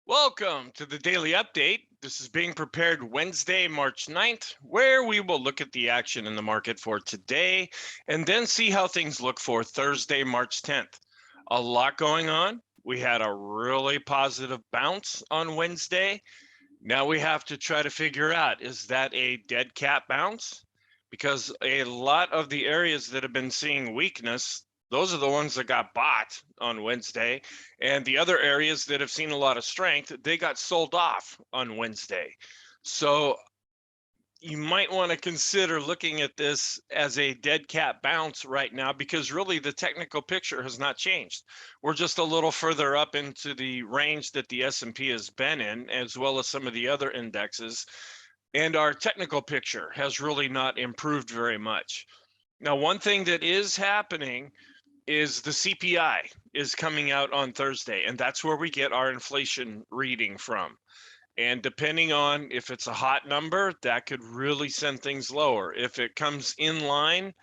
Welcome to the daily update. This is being prepared Wednesday, March 9th, where we will look at the action in the market for today and then see how things look for Thursday, March 10th. A lot going on. We had a really positive bounce on Wednesday. Now we have to try to figure out, is that a dead cat bounce? Because a lot of the areas that have been seeing weakness, those are the ones that got bought on Wednesday. And the other areas that have seen a lot of strength, they got sold off on Wednesday. So you might want to consider looking at this as a dead cat bounce right now, because really the technical picture has not changed. We're just a little further up into the range that the S&P has been in, as well as some of the other indexes. And our technical picture has really not improved very much. Now, one thing that is happening is the CPI is coming out on Thursday, and that's where we get our inflation reading from. And depending on if it's a hot number, that could really send things lower. If it comes in line,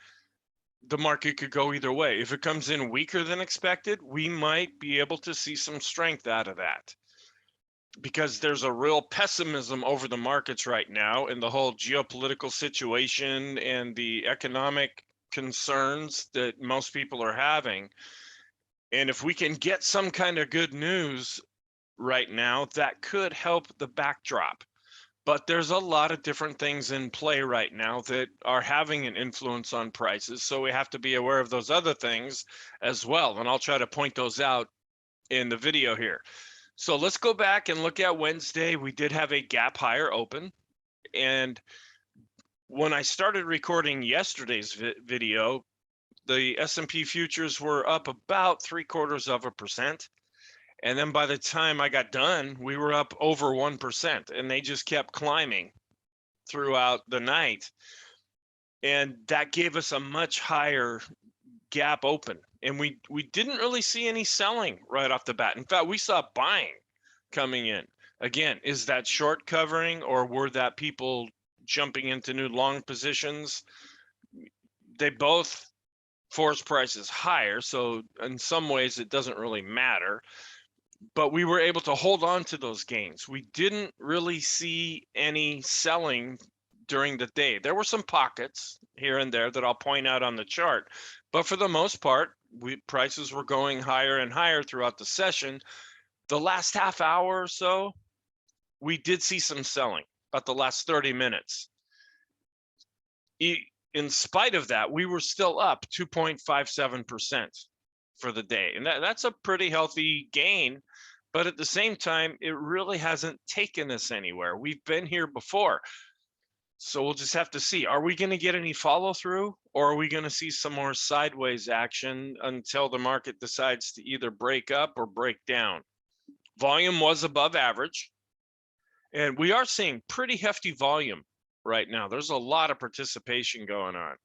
the market could go either way. If it comes in weaker than expected, we might be able to see some strength out of that, because there's a real pessimism over the markets right now in the whole geopolitical situation and the economic concerns that most people are having. And if we can get some kind of good news right now, that could help the backdrop. But there's a lot of different things in play right now that are having an influence on prices. So we have to be aware of those other things as well. And I'll try to point those out in the video here. So let's go back and look at Wednesday. We did have a gap higher open. And when I started recording yesterday's video, the S&P futures were up about 0.75%. And then by the time I got done, we were up over 1%, and they just kept climbing throughout the night. And that gave us a much higher gap open. And we didn't really see any selling right off the bat. In fact, we saw buying coming in. Again, is that short covering, or were that people jumping into new long positions? They both force prices higher. So in some ways, it doesn't really matter. But we were able to hold on to those gains. We didn't really see any selling during the day. There were some pockets here and there that I'll point out on the chart, but for the most part, prices were going higher and higher throughout the session. The last half hour or so, we did see some selling, about the last 30 minutes. In spite of that, we were still up 2.57% for the day. And that's a pretty healthy gain. But at the same time, it really hasn't taken us anywhere. We've been here before. So we'll just have to see. Are we going to get any follow through, or are we going to see some more sideways action until the market decides to either break up or break down? Volume was above average, and we are seeing pretty hefty volume right now. There's a lot of participation going on.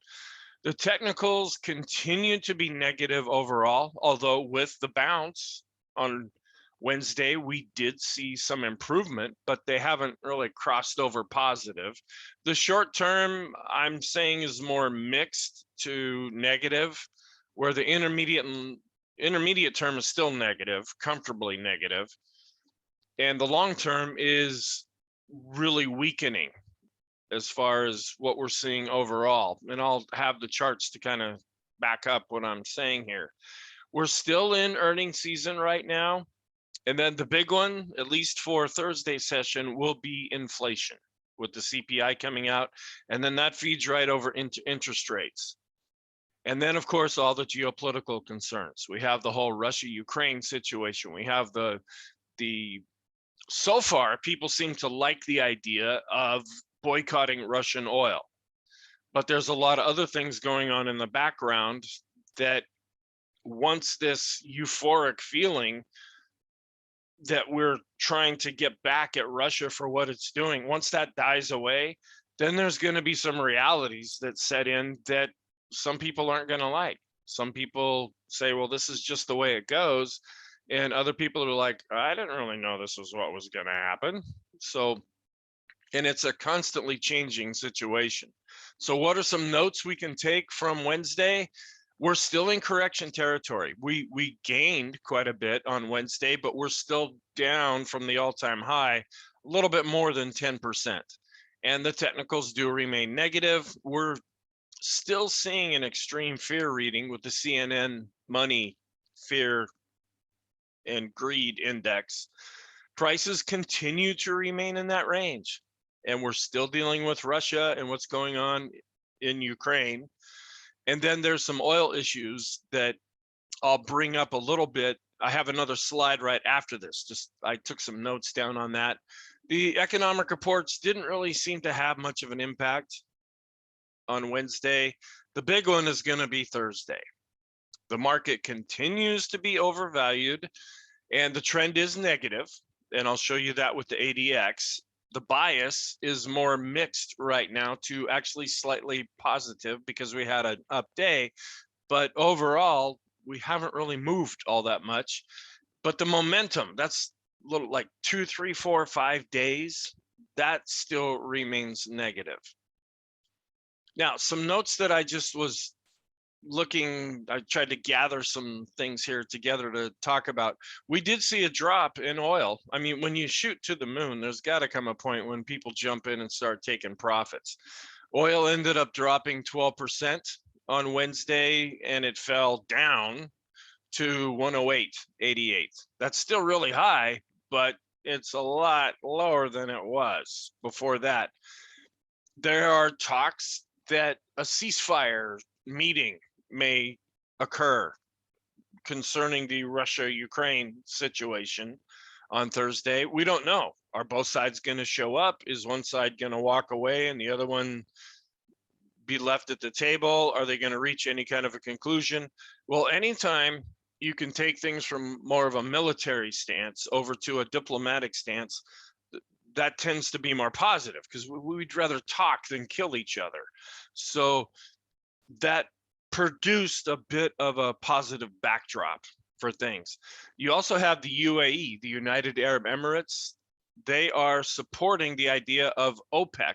The technicals continue to be negative overall, although with the bounce on Wednesday, we did see some improvement, but they haven't really crossed over positive. The short term, I'm saying, is more mixed to negative, where the intermediate term is still negative, comfortably negative. And the long term is really weakening as far as what we're seeing overall. And I'll have the charts to kind of back up what I'm saying here. We're still in earnings season right now. And then the big one, at least for Thursday session, will be inflation with the CPI coming out. And then that feeds right over into interest rates. And then, of course, all the geopolitical concerns. We have the whole Russia-Ukraine situation. We have so far, people seem to like the idea of boycotting Russian oil. But there's a lot of other things going on in the background that, once this euphoric feeling that we're trying to get back at Russia for what it's doing, once that dies away, then there's going to be some realities that set in that some people aren't going to like. Some people say, well, this is just the way it goes. And other people are like, I didn't really know this was what was going to happen. So, and it's a constantly changing situation. So what are some notes we can take from Wednesday? We're still in correction territory. We gained quite a bit on Wednesday, but we're still down from the all-time high, a little bit more than 10%. And the technicals do remain negative. We're still seeing an extreme fear reading with the CNN money fear and greed index. Prices continue to remain in that range. And we're still dealing with Russia and what's going on in Ukraine. And then there's some oil issues that I'll bring up a little bit. I have another slide right after this. Just I took some notes down on that. The economic reports didn't really seem to have much of an impact on Wednesday. The big one is going to be Thursday. The market continues to be overvalued and the trend is negative, and I'll show you that with the ADX. The bias is more mixed right now to actually slightly positive because we had an up day, but overall we haven't really moved all that much. But the momentum, that's a little like 2, 3, 4, 5 days, that still remains negative. Now, some notes that I just was looking, I tried to gather some things here together to talk about. We did see a drop in oil. I mean, when you shoot to the moon, there's got to come a point when people jump in and start taking profits. Oil ended up dropping 12% on Wednesday, and it fell down to 108.88. That's still really high, but it's a lot lower than it was before that. There are talks that a ceasefire meeting may occur concerning the Russia-Ukraine situation on Thursday. We don't know. Are both sides going to show up? Is one side going to walk away and the other one be left at the table? Are they going to reach any kind of a conclusion? Well, anytime you can take things from more of a military stance over to a diplomatic stance, that tends to be more positive because we'd rather talk than kill each other. So that produced a bit of a positive backdrop for things. You also have the UAE, the United Arab Emirates. They are supporting the idea of OPEC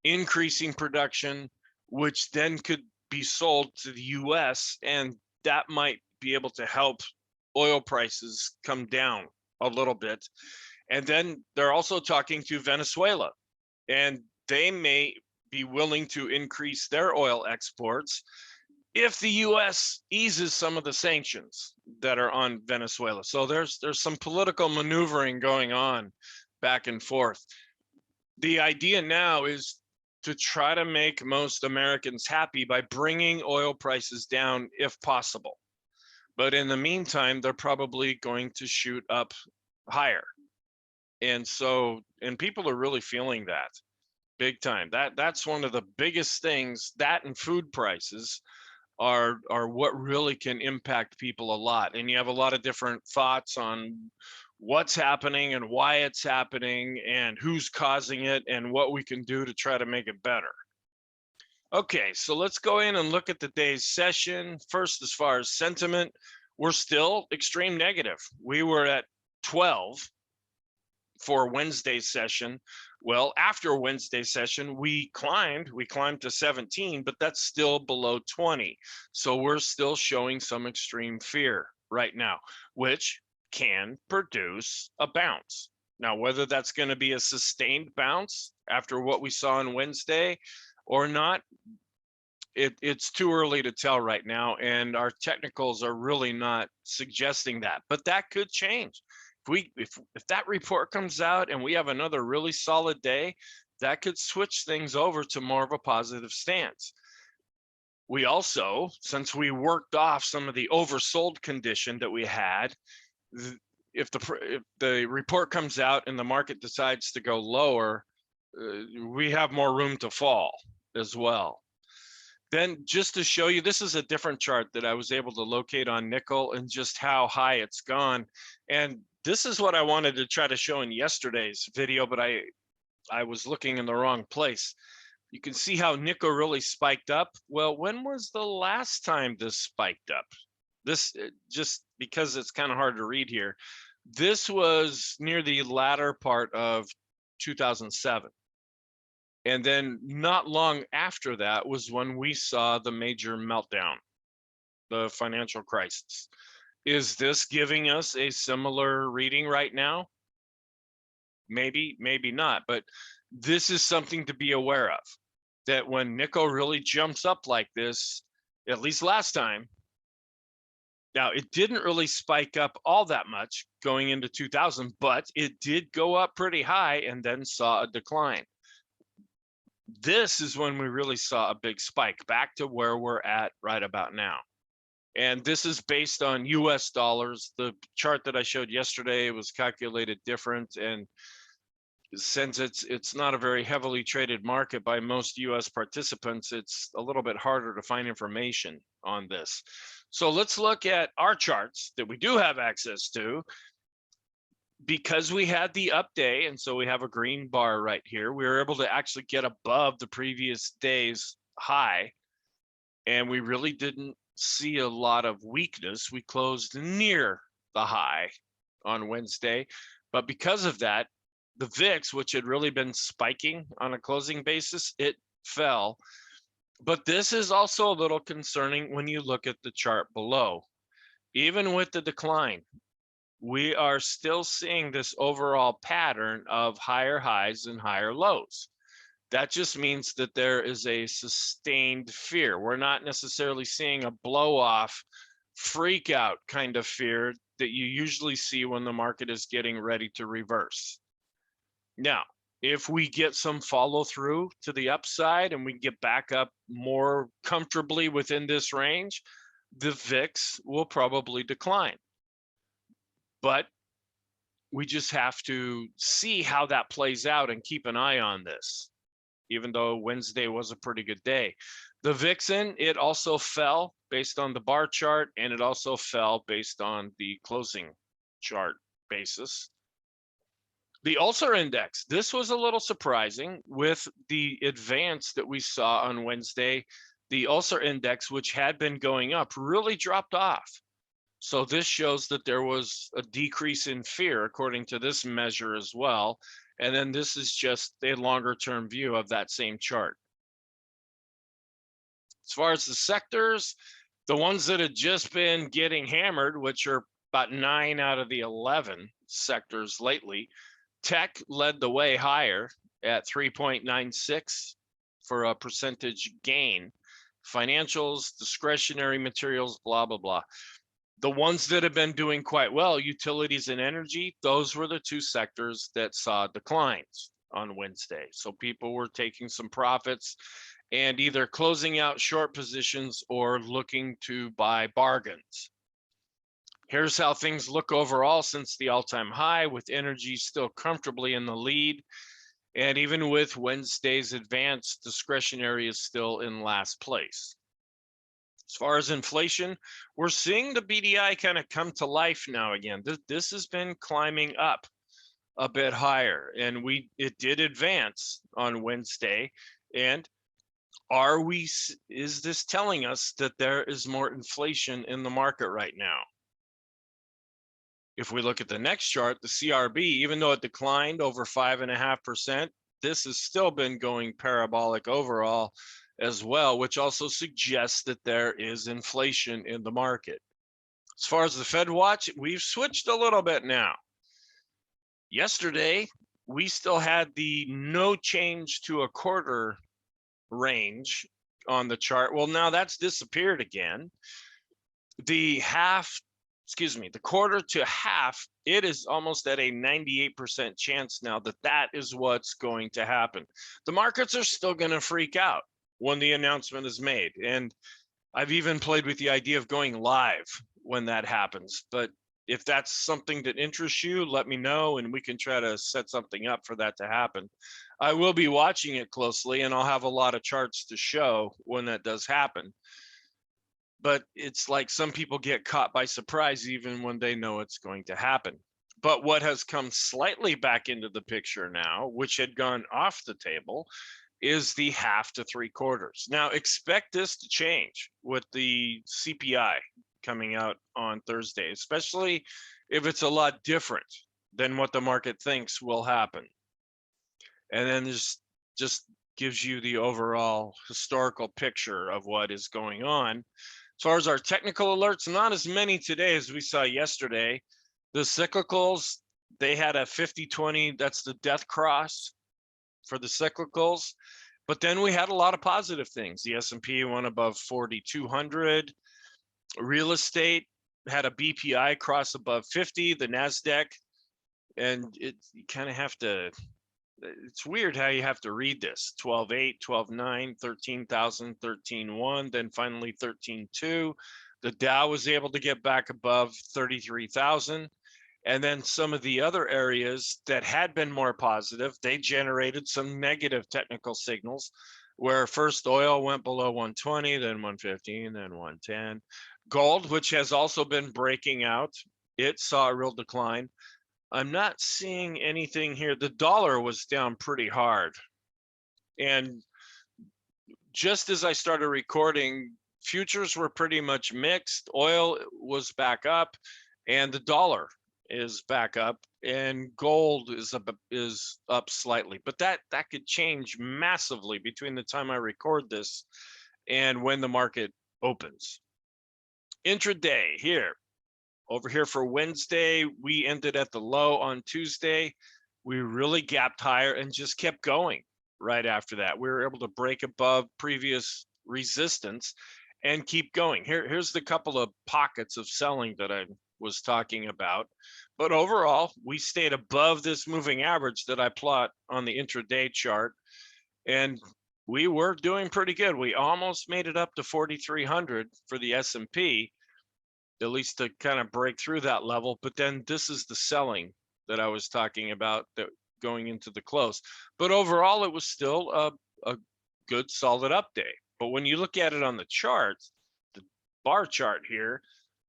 increasing production, which then could be sold to the US, and that might be able to help oil prices come down a little bit. And then they're also talking to Venezuela, and they may be willing to increase their oil exports if the US eases some of the sanctions that are on Venezuela. So there's some political maneuvering going on back and forth. The idea now is to try to make most Americans happy by bringing oil prices down if possible. But in the meantime, they're probably going to shoot up higher. And so, and people are really feeling that big time. That's one of the biggest things. That and food prices are what really can impact people a lot. And you have a lot of different thoughts on what's happening and why it's happening and who's causing it and what we can do to try to make it better. Okay, so let's go in and look at the day's session. First, as far as sentiment, we're still extreme negative. We were at 12 for Wednesday's session. Well, after Wednesday's session, we climbed to 17, but that's still below 20. So we're still showing some extreme fear right now, which can produce a bounce. Now, whether that's going to be a sustained bounce after what we saw on Wednesday or not, it's too early to tell right now. And our technicals are really not suggesting that, but that could change. If that report comes out and we have another really solid day, that could switch things over to more of a positive stance. We also, since we worked off some of the oversold condition that we had, if the report comes out and the market decides to go lower, we have more room to fall as well. Then just to show you, this is a different chart that I was able to locate on nickel and just how high it's gone. And this is what I wanted to try to show in yesterday's video, but I was looking in the wrong place. You can see how nickel really spiked up. Well, when was the last time this spiked up? This, just because it's kind of hard to read here, this was near the latter part of 2007. And then not long after that was when we saw the major meltdown the financial crisis. Is this giving us a similar reading right now? Maybe, maybe not, but this is something to be aware of, that when nickel really jumps up like this, at least last time, now it didn't really spike up all that much going into 2000, but it did go up pretty high and then saw a decline. This is when we really saw a big spike back to where we're at right about now. And this is based on US dollars. The chart that I showed yesterday was calculated different, and since it's not a very heavily traded market by most US participants, it's a little bit harder to find information on this. So let's look at our charts that we do have access to. Because we had the up day, and so we have a green bar right here, we were able to actually get above the previous day's high, and we really didn't see a lot of weakness. We closed near the high on Wednesday, but because of that, the VIX, which had really been spiking on a closing basis, it fell. But this is also a little concerning when you look at the chart below. Even with the decline, we are still seeing this overall pattern of higher highs and higher lows. That just means that there is a sustained fear. We're not necessarily seeing a blow off, freak out kind of fear that you usually see when the market is getting ready to reverse. Now, if we get some follow through to the upside and we get back up more comfortably within this range, the VIX will probably decline. But we just have to see how that plays out and keep an eye on this, even though Wednesday was a pretty good day. The VIXN, it also fell based on the bar chart, and it also fell based on the closing chart basis. The Ulcer Index, this was a little surprising with the advance that we saw on Wednesday. The Ulcer Index, which had been going up, really dropped off. So this shows that there was a decrease in fear according to this measure as well. And then this is just a longer term view of that same chart. As far as the sectors, the ones that had just been getting hammered, which are about 9 out of the 11 sectors lately, tech led the way higher at 3.96 for a percentage gain. Financials, discretionary materials, blah, blah, blah. The ones that have been doing quite well, utilities and energy, those were the two sectors that saw declines on Wednesday. So people were taking some profits and either closing out short positions or looking to buy bargains. Here's how things look overall since the all-time high, with energy still comfortably in the lead. And even with Wednesday's advance, discretionary is still in last place. As far as inflation, we're seeing the BDI kind of come to life now again. This has been climbing up a bit higher, and it did advance on Wednesday. And is this telling us that there is more inflation in the market right now? If we look at the next chart, the CRB, even though it declined over 5.5%, this has still been going parabolic overall as well, which also suggests that there is inflation in the market. As far as the Fed watch, we've switched a little bit now. Yesterday, we still had the no change to a quarter range on the chart. Well, now that's disappeared again. The quarter to half, it is almost at a 98% chance now that that is what's going to happen. The markets are still going to freak out when the announcement is made. And I've even played with the idea of going live when that happens. But if that's something that interests you, let me know and we can try to set something up for that to happen. I will be watching it closely and I'll have a lot of charts to show when that does happen. But it's like some people get caught by surprise even when they know it's going to happen. But what has come slightly back into the picture now, which had gone off the table, is the half to three quarters. Now expect this to change with the CPI coming out on Thursday, especially if it's a lot different than what the market thinks will happen. And then this just gives you the overall historical picture of what is going on. As far as our technical alerts, not as many today as we saw yesterday. The cyclicals, they had a 50-20, that's the death cross for the cyclicals. But then we had a lot of positive things. The S&P went above 4,200. Real estate had a BPI cross above 50, the NASDAQ. And you kind of have to, it's weird how you have to read this. 12.8, 12.9, 13,000, 13.1, then finally 13.2. The Dow was able to get back above 33,000. And then some of the other areas that had been more positive, they generated some negative technical signals where first oil went below 120, then 115, then 110. Gold, which has also been breaking out, it saw a real decline. I'm not seeing anything here. The dollar was down pretty hard. And just as I started recording, futures were pretty much mixed. Oil was back up and the dollar is back up and gold is up slightly, but that could change massively between the time I record this and when the market opens. Intraday here, over here for Wednesday, we ended at the low on Tuesday. We really gapped higher and just kept going right after that. We were able to break above previous resistance and keep going. Here's the couple of pockets of selling that I was talking about. But overall, we stayed above this moving average that I plot on the intraday chart. And we were doing pretty good. We almost made it up to 4,300 for the S&P, at least to kind of break through that level. But then this is the selling that I was talking about that going into the close. But overall, it was still a good solid up day. But when you look at it on the chart, the bar chart here,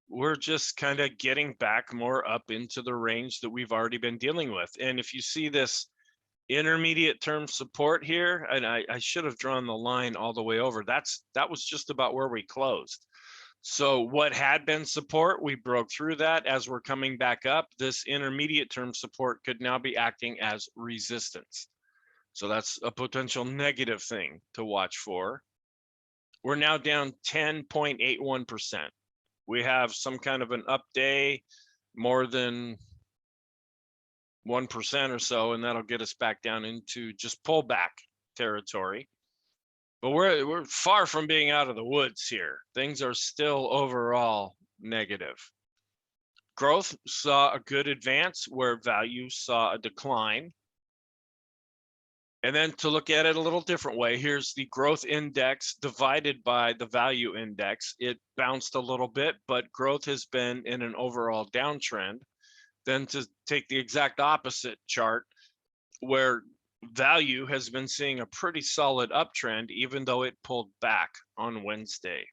we're just kind of getting back more up into the range that we've already been dealing with. And if you see this intermediate term support here, and I should have drawn the line all the way over, that was just about where we closed. So what had been support, we broke through that. As we're coming back up, this intermediate term support could now be acting as resistance. So that's a potential negative thing to watch for. We're now down 10.81%. We have some kind of an up day, more than 1% or so, and that'll get us back down into just pullback territory. But we're far from being out of the woods here. Things are still overall negative. Growth saw a good advance where value saw a decline. And then to look at it a little different way, here's the growth index divided by the value index. It bounced a little bit, but growth has been in an overall downtrend. Then to take the exact opposite chart, where value has been seeing a pretty solid uptrend, even though it pulled back on Wednesday.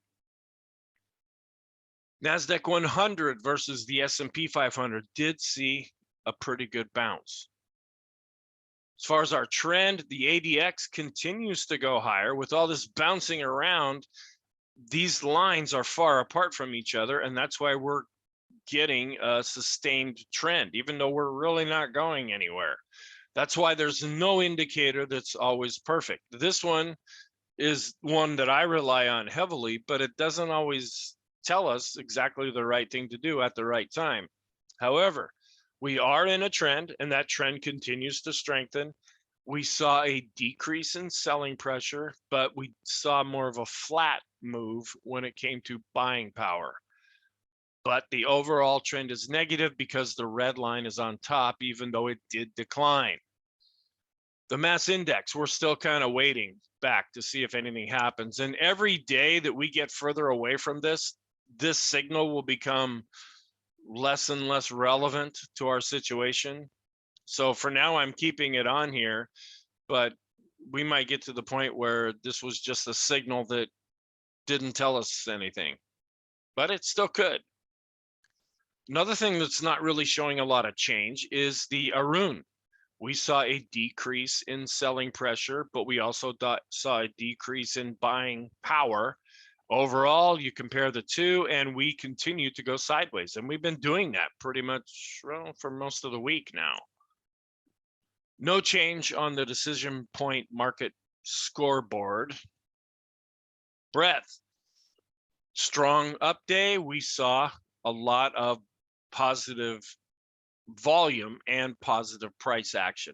NASDAQ 100 versus the S&P 500 did see a pretty good bounce. As far as our trend, the ADX continues to go higher. With all this bouncing around, these lines are far apart from each other, and that's why we're getting a sustained trend, even though we're really not going anywhere. That's why there's no indicator that's always perfect. This one is one that I rely on heavily, but it doesn't always tell us exactly the right thing to do at the right time. However, we are in a trend, and that trend continues to strengthen. We saw a decrease in selling pressure, but we saw more of a flat move when it came to buying power. But the overall trend is negative because the red line is on top, even though it did decline. The mass index, we're still kind of waiting back to see if anything happens. And every day that we get further away from this signal will become less and less relevant to our situation. So for now, I'm keeping it on here, but we might get to the point where this was just a signal that didn't tell us anything, but it still could. Another thing that's not really showing a lot of change is the Arun. We saw a decrease in selling pressure, but we also saw a decrease in buying power. Overall, you compare the two, and we continue to go sideways. And we've been doing that pretty much for most of the week now. No change on the decision point market scoreboard. Breadth. Strong up day, we saw a lot of positive volume and positive price action.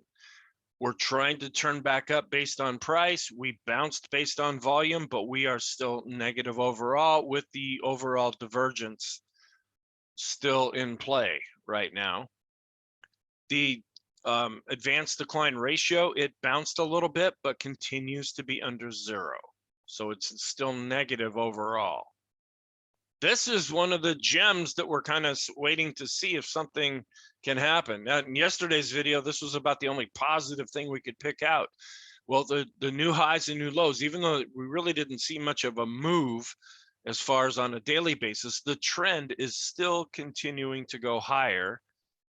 We're trying to turn back up based on price. We bounced based on volume, but we are still negative overall, with the overall divergence still in play right now. The advanced decline ratio, it bounced a little bit, but continues to be under 0. So it's still negative overall. This is one of the gems that we're kind of waiting to see if something can happen. Now, in yesterday's video, this was about the only positive thing we could pick out. Well, the new highs and new lows, even though we really didn't see much of a move as far as on a daily basis, the trend is still continuing to go higher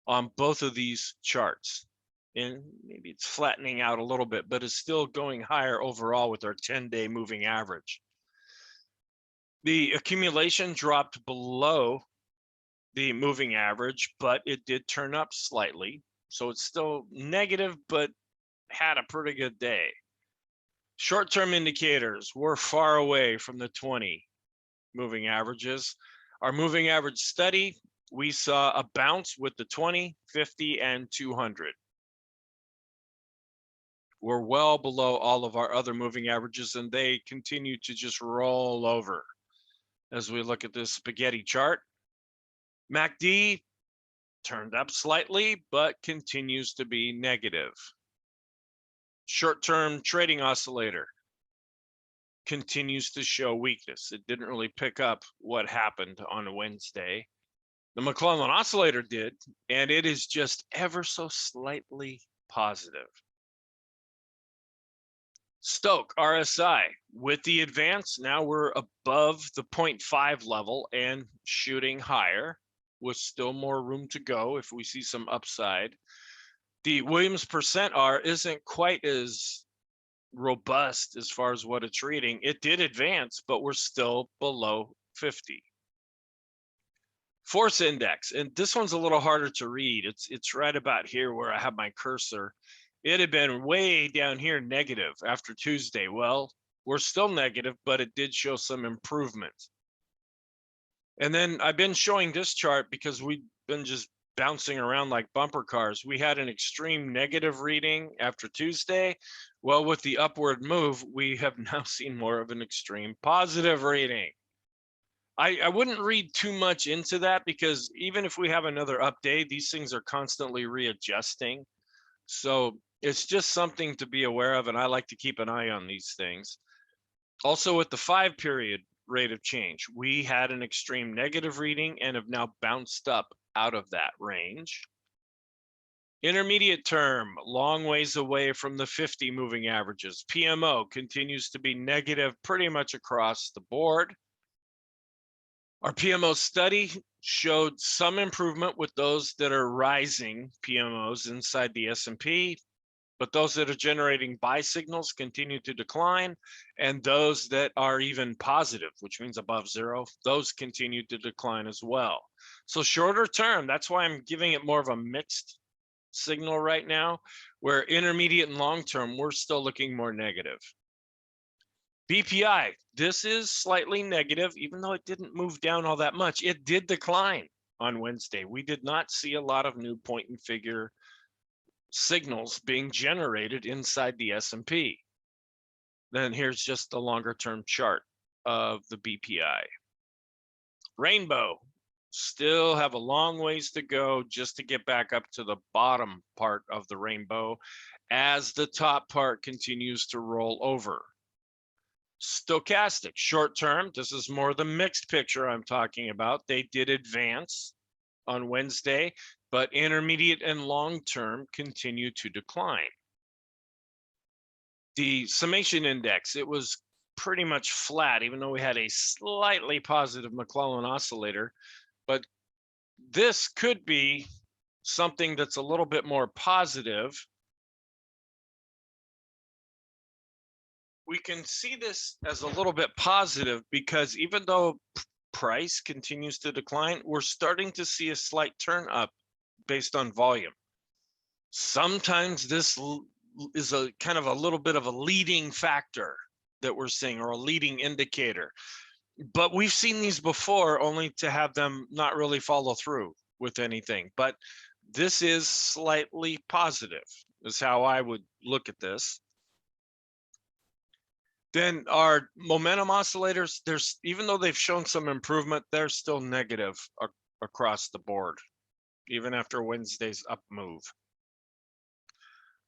on both of these charts. And maybe it's flattening out a little bit, but it's still going higher overall with our 10-day moving average. The accumulation dropped below the moving average, but it did turn up slightly. So it's still negative, but had a pretty good day. Short-term indicators were far away from the 20 moving averages. Our moving average study, we saw a bounce with the 20, 50, and 200. We're well below all of our other moving averages, and they continue to just roll over. As we look at this spaghetti chart, MACD turned up slightly, but continues to be negative. Short-term trading oscillator continues to show weakness. It didn't really pick up what happened on Wednesday. The McClellan oscillator did, and it is just ever so slightly positive. Stoke RSI with the advance, now we're above the 0.5 level and shooting higher, with still more room to go if we see some upside. The Williams percent R isn't quite as robust as far as what it's reading. It did advance, but we're still below 50. Force index, and this one's a little harder to read. It's right about here where I have my cursor. It had been way down here negative after Tuesday. Well, we're still negative, but it did show some improvement. And then I've been showing this chart because we've been just bouncing around like bumper cars. We had an extreme negative reading after Tuesday. Well, with the upward move, we have now seen more of an extreme positive reading. I wouldn't read too much into that, because even if we have another update, these things are constantly readjusting. So it's just something to be aware of, and I like to keep an eye on these things. Also, with the 5-period rate of change, we had an extreme negative reading and have now bounced up out of that range. Intermediate term, long ways away from the 50 moving averages. PMO continues to be negative pretty much across the board. Our PMO study showed some improvement with those that are rising PMOs inside the S&P, but those that are generating buy signals continue to decline, and those that are even positive, which means above 0, those continue to decline as well. So shorter term, that's why I'm giving it more of a mixed signal right now, where intermediate and long term, we're still looking more negative. BPI, this is slightly negative, even though it didn't move down all that much. It did decline on Wednesday. We did not see a lot of new point and figure signals being generated inside the S&P. Then here's just the longer term chart of the BPI. Rainbow, still have a long ways to go just to get back up to the bottom part of the rainbow as the top part continues to roll over. Stochastic, short term, this is more the mixed picture I'm talking about. They did advance on Wednesday, but intermediate and long term continue to decline. The summation index, it was pretty much flat, even though we had a slightly positive McClellan oscillator. But this could be something that's a little bit more positive. We can see this as a little bit positive because even though price continues to decline, we're starting to see a slight turn up based on volume. Sometimes this is a kind of a little bit of a leading factor that we're seeing, or a leading indicator. But we've seen these before only to have them not really follow through with anything. But this is slightly positive, is how I would look at this. Then our momentum oscillators, even though they've shown some improvement, they're still negative across the board, even after Wednesday's up move.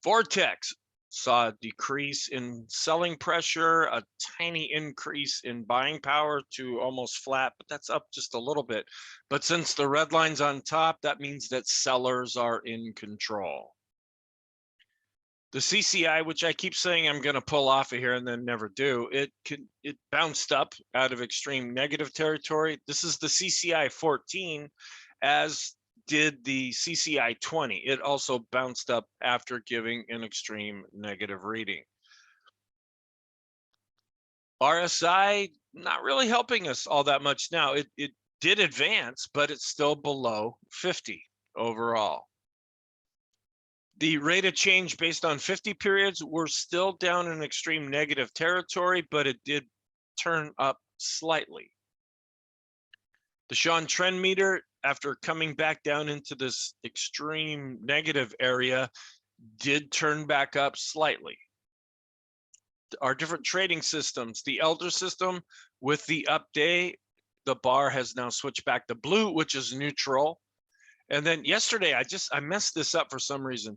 Vortex saw a decrease in selling pressure, a tiny increase in buying power to almost flat, but that's up just a little bit. But since the red line's on top, that means that sellers are in control. The CCI, which I keep saying I'm going to pull off of here and then never do, it bounced up out of extreme negative territory. This is the CCI 14, as did the CCI 20. It also bounced up after giving an extreme negative reading. RSI not really helping us all that much now. It did advance, but it's still below 50 overall. The rate of change based on 50 periods, we're still down in extreme negative territory, but it did turn up slightly. The Sean trend meter, after coming back down into this extreme negative area, did turn back up slightly. Our different trading systems, the Elder system with the up day, the bar has now switched back to blue, which is neutral. And then yesterday, I messed this up for some reason.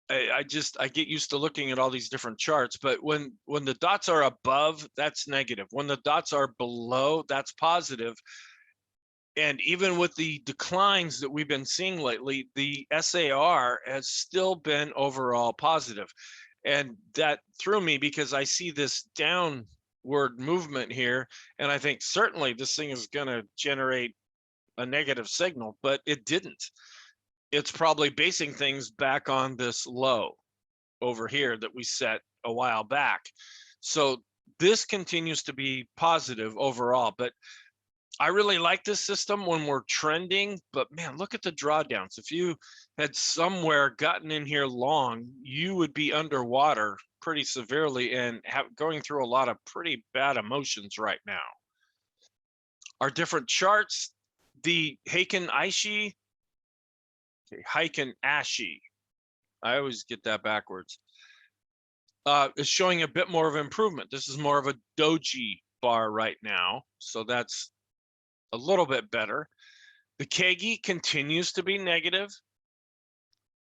I get used to looking at all these different charts, but when the dots are above, that's negative. When the dots are below, that's positive. And even with the declines that we've been seeing lately, the SAR has still been overall positive. And that threw me because I see this downward movement here, and I think certainly this thing is going to generate a negative signal, but it didn't. It's probably basing things back on this low over here that we set a while back. So this continues to be positive overall, but I really like this system when we're trending, but man, look at the drawdowns. If you had somewhere gotten in here long, you would be underwater pretty severely and going through a lot of pretty bad emotions right now. Our different charts, the Heiken Aishi, Heiken Ashi, I always get that backwards, is showing a bit more of improvement. This is more of a doji bar right now, so that's a little bit better. The Kegi continues to be negative,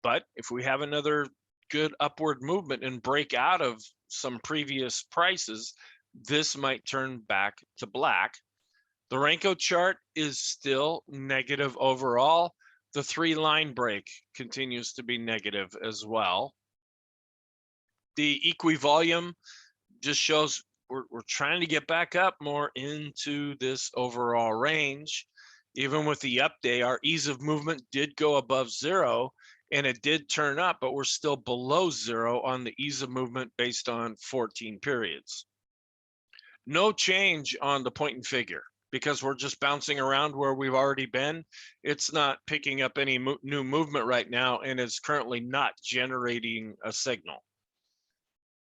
but if we have another good upward movement and break out of some previous prices, this might turn back to black. The Renko chart is still negative overall. The 3-line break continues to be negative as well. The equivolume just shows we're trying to get back up more into this overall range. Even with the up day, our ease of movement did go above 0 and it did turn up, but we're still below 0 on the ease of movement based on 14 periods. No change on the point and figure because we're just bouncing around where we've already been. It's not picking up any new movement right now and is currently not generating a signal.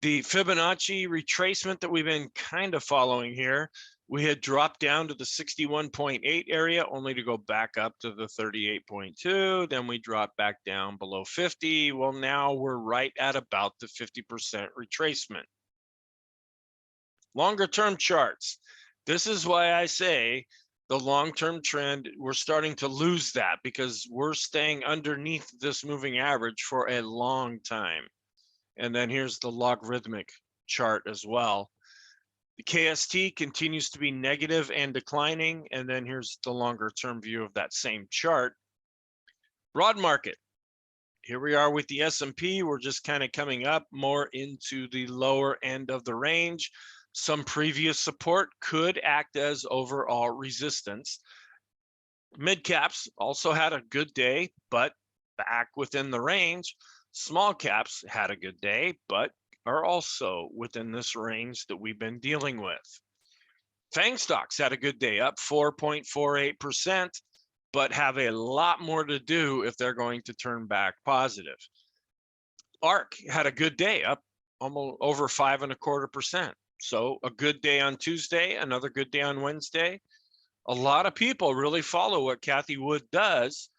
The Fibonacci retracement that we've been kind of following here, we had dropped down to the 61.8 area only to go back up to the 38.2. Then we dropped back down below 50. Well, now we're right at about the 50% retracement. Longer term charts. This is why I say the long-term trend, we're starting to lose that because we're staying underneath this moving average for a long time. And then here's the logarithmic chart as well. The KST continues to be negative and declining. And then here's the longer term view of that same chart. Broad market. Here we are with the S&P. We're just kind of coming up more into the lower end of the range. Some previous support could act as overall resistance. Mid caps also had a good day, but back within the range. Small caps had a good day, but are also within this range that we've been dealing with. FANG stocks had a good day, up 4.48%, but have a lot more to do if they're going to turn back positive. ARK had a good day, up almost over 5.25%. So a good day on Tuesday, another good day on Wednesday. A lot of people really follow what Kathy Wood does,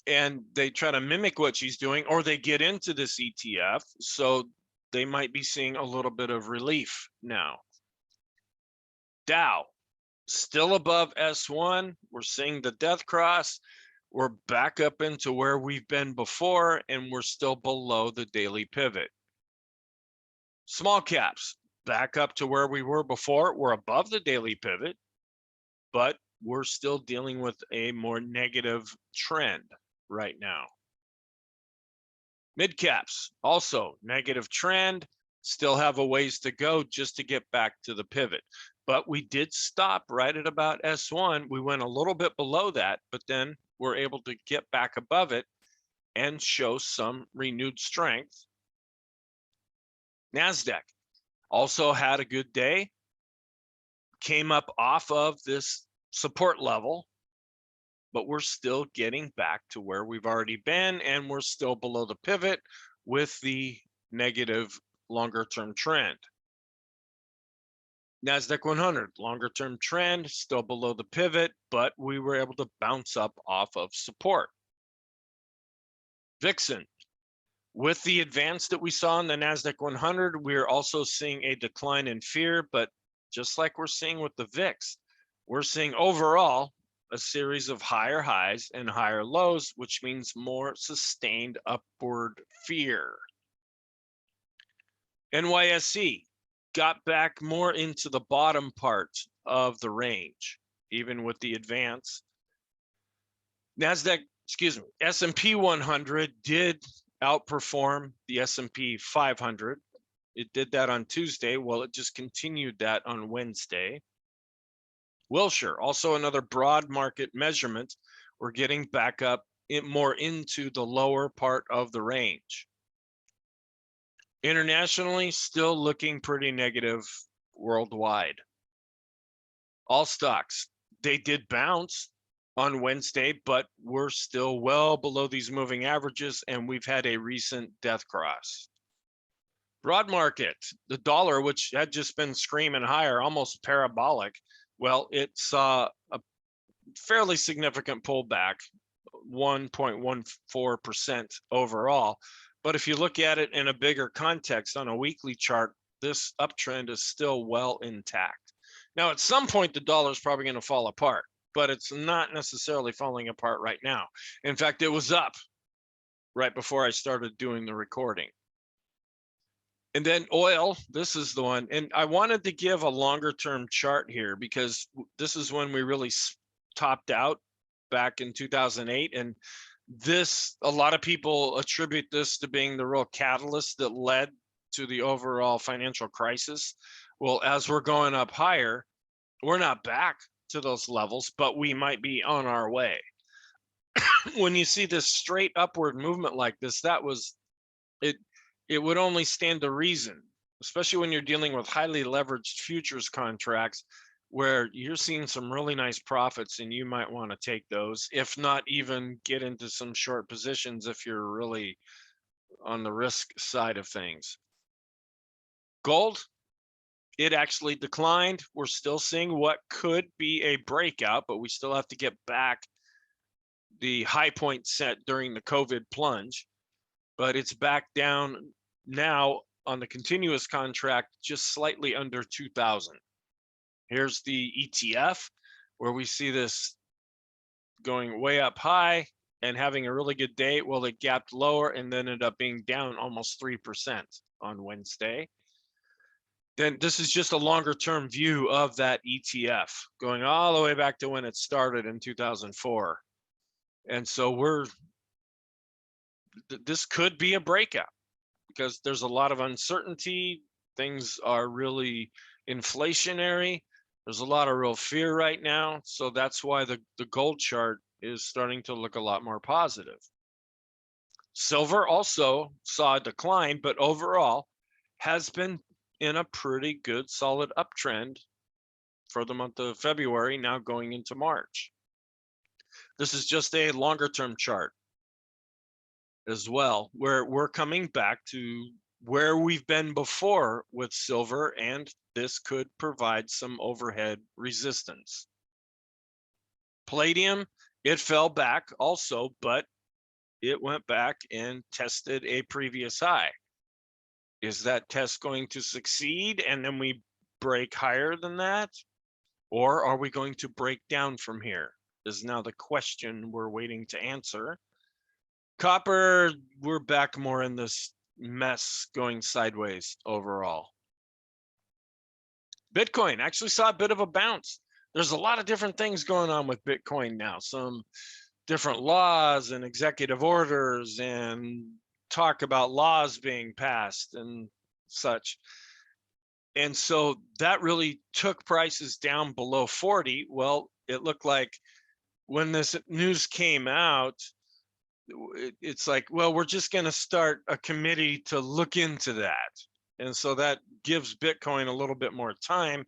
and they try to mimic what she's doing, or they get into this ETF. So they might be seeing a little bit of relief now. Dow, still above S1. We're seeing the death cross. We're back up into where we've been before, and we're still below the daily pivot. Small caps, back up to where we were before. We're above the daily pivot, but we're still dealing with a more negative trend right now. Mid caps, also negative trend, still have a ways to go just to get back to the pivot. But we did stop right at about S1. We went a little bit below that, but then we're able to get back above it and show some renewed strength. NASDAQ also had a good day, came up off of this support level, but we're still getting back to where we've already been, and we're still below the pivot with the negative longer term trend. NASDAQ 100, longer term trend, still below the pivot, but we were able to bounce up off of support. Vixen, with the advance that we saw in the NASDAQ 100, we're also seeing a decline in fear, but just like we're seeing with the VIX, we're seeing overall a series of higher highs and higher lows, which means more sustained upward fear. NYSE got back more into the bottom part of the range, even with the advance. S&P 100 did outperform the S&P 500. It did that on Tuesday. Well, it just continued that on Wednesday. Wilshire, also another broad market measurement. We're getting back up more into the lower part of the range. Internationally, still looking pretty negative worldwide. All stocks, they did bounce on Wednesday, but we're still well below these moving averages, and we've had a recent death cross. Broad market, the dollar, which had just been screaming higher, almost parabolic, well, it saw a fairly significant pullback, 1.14% overall. But if you look at it in a bigger context on a weekly chart, this uptrend is still well intact. Now, at some point, the dollar is probably going to fall apart, but it's not necessarily falling apart right now. In fact, it was up right before I started doing the recording. And then oil, this is the one. And I wanted to give a longer term chart here because this is when we really topped out back in 2008. And this, a lot of people attribute this to being the real catalyst that led to the overall financial crisis. Well, as we're going up higher, we're not back to those levels, but we might be on our way. When you see this straight upward movement like this, that was it. It would only stand to reason, especially when you're dealing with highly leveraged futures contracts where you're seeing some really nice profits and you might want to take those, if not even get into some short positions if you're really on the risk side of things. Gold, it actually declined. We're still seeing what could be a breakout, but we still have to get back the high point set during the COVID plunge, but it's back down now on the continuous contract, just slightly under 2,000. Here's the ETF where we see this going way up high and having a really good day. Well, it gapped lower and then ended up being down almost 3% on Wednesday. Then this is just a longer term view of that ETF going all the way back to when it started in 2004. And so this could be a breakout because there's a lot of uncertainty. Things are really inflationary. There's a lot of real fear right now. So that's why the gold chart is starting to look a lot more positive. Silver also saw a decline, but overall has been in a pretty good solid uptrend for the month of February, now going into March. This is just a longer term chart as well, where we're coming back to where we've been before with silver, and this could provide some overhead resistance. Palladium, it fell back also, but it went back and tested a previous high. Is that test going to succeed and then we break higher than that? Or are we going to break down from here? Is now the question we're waiting to answer. Copper, we're back more in this mess going sideways overall. Bitcoin actually saw a bit of a bounce. There's a lot of different things going on with Bitcoin now. Some different laws and executive orders and talk about laws being passed and such. And so that really took prices down below 40. Well, it looked like when this news came out, it's like, well, we're just going to start a committee to look into that. And so that gives Bitcoin a little bit more time.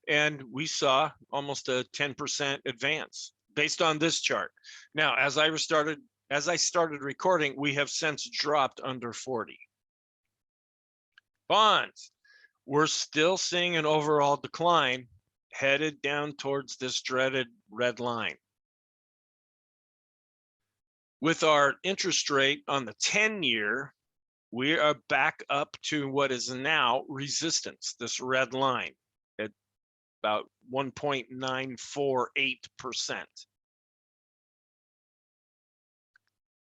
And we saw almost a 10% advance based on this chart. Now, as I started recording, we have since dropped under 40. Bonds, we're still seeing an overall decline headed down towards this dreaded red line. With our interest rate on the 10-year, we are back up to what is now resistance, this red line at about 1.948%.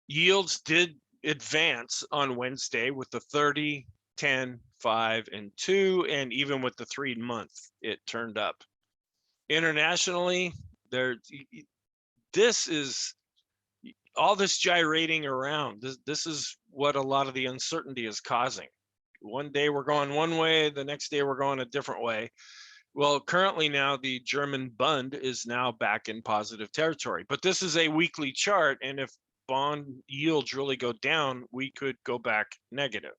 Yields did advance on Wednesday with the 30, 10, 5, and 2, and even with the 3-month, it turned up. Internationally, this is all this gyrating around. This is what a lot of the uncertainty is causing. One day we're going one way, the next day we're going a different way. Well, currently now the German Bund is now back in positive territory, but this is a weekly chart, and if bond yields really go down, we could go back negative.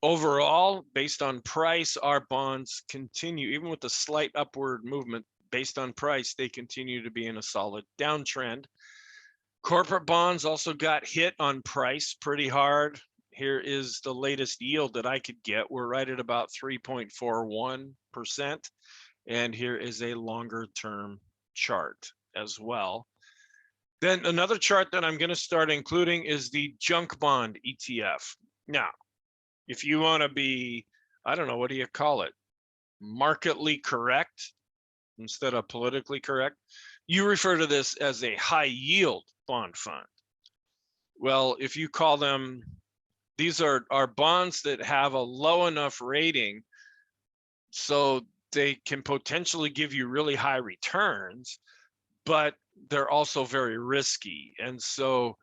Overall, based on price, our bonds continue, even with a slight upward movement, based on price, they continue to be in a solid downtrend. Corporate bonds also got hit on price pretty hard. Here is the latest yield that I could get. We're right at about 3.41%. And here is a longer term chart as well. Then another chart that I'm going to start including is the junk bond ETF. Now, if you want to be, I don't know, what do you call it? Marketly correct instead of politically correct. You refer to this as a high yield bond fund. Well, if you call them, these are bonds that have a low enough rating so they can potentially give you really high returns, but they're also very risky. And so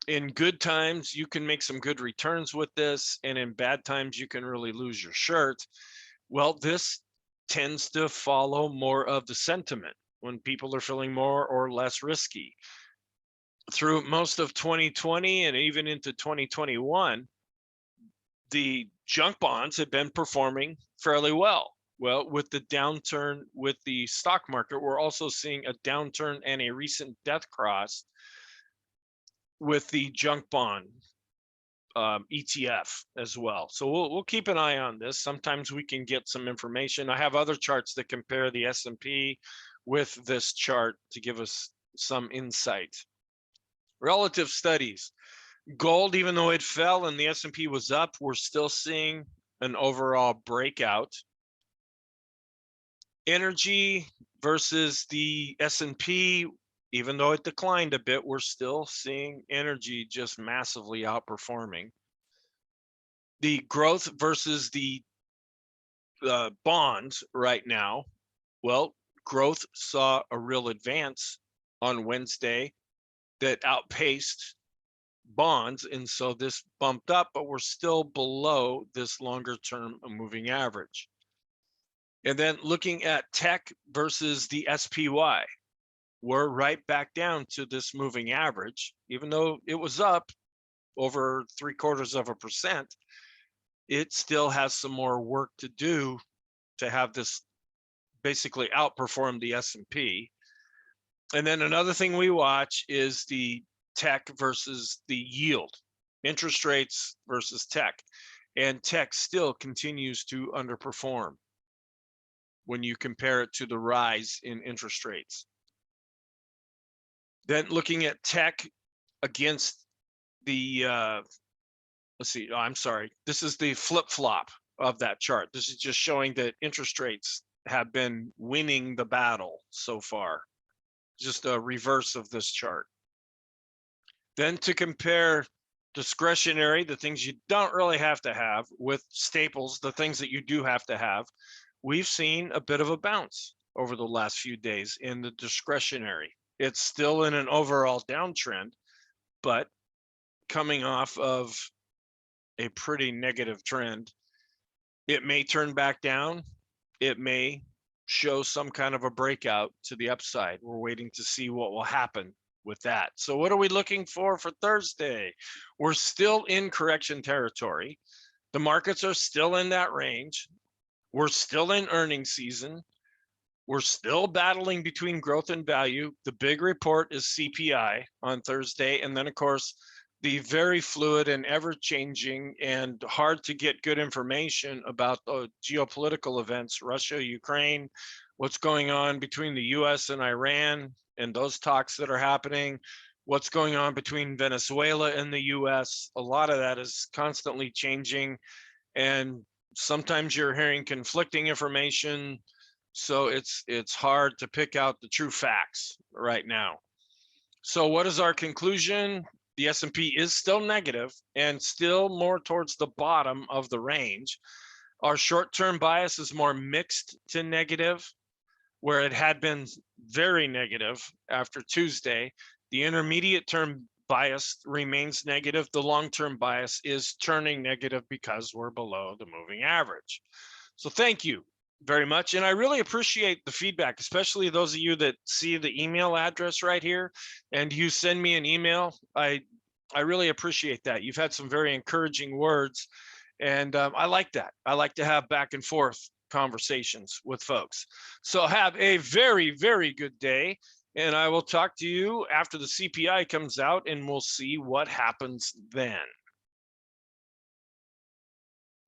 in good times, you can make some good returns with this, and in bad times, you can really lose your shirt. Well, this tends to follow more of the sentiment when people are feeling more or less risky. Through most of 2020 and even into 2021, the junk bonds have been performing fairly well. Well, with the downturn with the stock market, we're also seeing a downturn and a recent death cross with the junk bond ETF as well. So we'll keep an eye on this. Sometimes we can get some information. I have other charts that compare the S&P with this chart to give us some insight. Relative studies. Gold, even though it fell and the S&P was up, we're still seeing an overall breakout. Energy versus the S&P, even though it declined a bit, we're still seeing energy just massively outperforming. The growth versus the bonds right now, well, growth saw a real advance on Wednesday that outpaced bonds, and so this bumped up, but we're still below this longer term moving average. And then looking at tech versus the SPY, we're right back down to this moving average. Even though it was up over 0.75%, it still has some more work to do to have this basically outperform the S&P. And then another thing we watch is the tech versus the yield. interest rates versus tech. And tech still continues to underperform when you compare it to the rise in interest rates. Then looking at tech against the, let's see, oh, I'm sorry. This is the flip-flop of that chart. This is just showing that interest rates have been winning the battle so far. Just a reverse of this chart. Then to compare discretionary, the things you don't really have to have, with staples, the things that you do have to have, we've seen a bit of a bounce over the last few days in the discretionary. It's still in an overall downtrend, but coming off of a pretty negative trend. It may turn back down. It may show some kind of a breakout to the upside. We're waiting to see what will happen with that. So what are we looking for Thursday? We're still in correction territory. The markets are still in that range. We're still in earnings season. We're still battling between growth and value. The big report is CPI on Thursday. And then, of course, the very fluid and ever-changing and hard to get good information about the geopolitical events, Russia, Ukraine, what's going on between the US and Iran and those talks that are happening, what's going on between Venezuela and the US. A lot of that is constantly changing, and sometimes you're hearing conflicting information. So it's hard to pick out the true facts right now. So what is our conclusion? The S&P is still negative and still more towards the bottom of the range. Our short-term bias is more mixed to negative, where it had been very negative after Tuesday. The intermediate term bias remains negative. The long-term bias is turning negative because we're below the moving average. So thank you very much. And I really appreciate the feedback, especially those of you that see the email address right here and you send me an email. I really appreciate that. You've had some very encouraging words, and I like that. I like to have back and forth conversations with folks. So have a very, very good day. And I will talk to you after the CPI comes out, and we'll see what happens then.